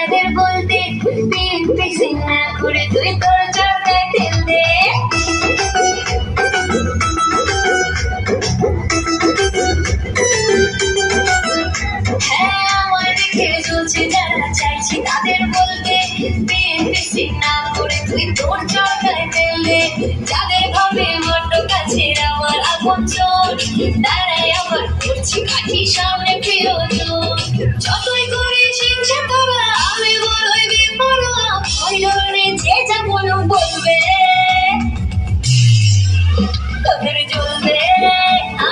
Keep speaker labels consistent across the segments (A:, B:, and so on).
A: যাদের বলতে ফিক্সিং না করে তুই তোর চরকায় তেল দে। হ্যাঁ আমার দেখে চলছে যারা চাইছি তাদের বলতে ফিক্সিং না করে তুই তোর চরকায় তেল দে। যাদের ভাবে বড্ড কাছের আমার আপনজন তারাই আমার করছি কাঠি সামনে প্রিয়জন। যতই করিস হিংসা তোরা আমি বড়ই বেপরোয়া, ওই ধরনের যে যা বলো বলবে তোদের চলবে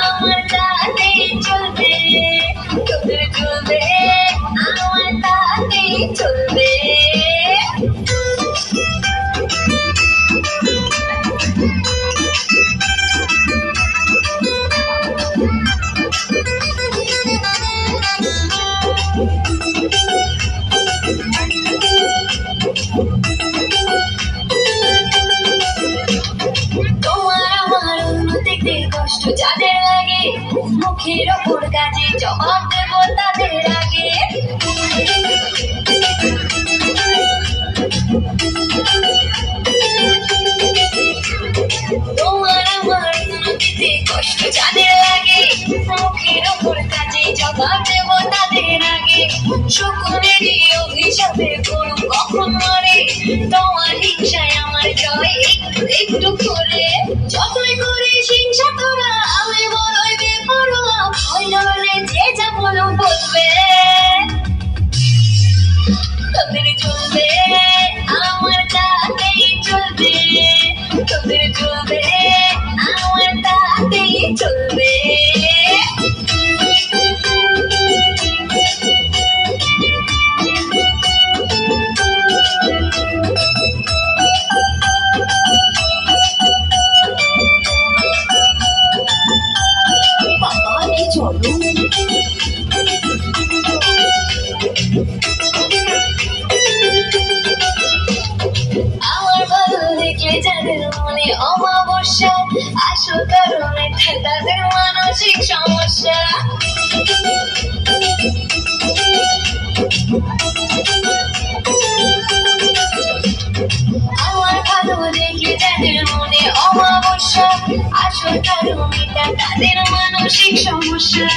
A: আমার তাতেই চলবে, তোদের চলবে আমার তাতেই চলবে। তোমার আমার উন্নতিতে কষ্ট যাদের লাগে মুখের ওপর কাজে জবাব দেব তাদের আগে। তোমার আমার উন্নতিতে কষ্ট যাদের লাগে মুখের ওপর কাজে জবাব দেব তাদের আগে। শকুনেরই অভিশাপে গরু কখন মরে তোমার হিংসায় আমার জয় একটু একটু করে। যতই করিস হিংসা তোরা আমি বড়ই বেপরোয়া, ওই ধরনের যে যা বলো বলবে তোদের চলবে আমার তাতেই চলবে, তোদের চলবে আমার তাতেই চলবে। বাবা কি চলো আমার ভালো দেখলে যাদের মনে অমাবস্যা আসল কারণে তাদের মানসিক সমস্যা। আমার ভালো দেখলে যাদের মনে অমাবস্যা আসল কারণে তাদের মানসিক সমস্যা।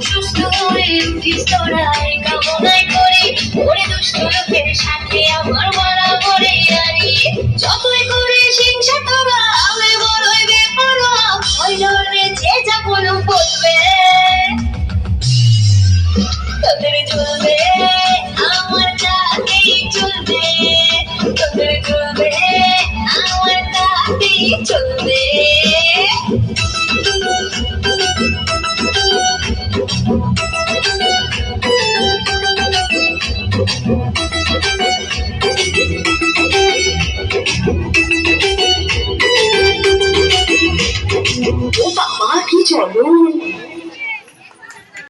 A: সুস্থ হয়ে উঠিস তোরা এই কামনাই করি, ওরে দুষ্ট লোকের সাথে আমার বরাবরই আরি। যতই করিস হিংসা তোরা আমি বড়ই বেপরোয়া, ওই ধরনের যে যা বলো বলবে তোদের চলবে আমার তাতেই চলবে, তোদের চলবে আমার তাতেই চলবে।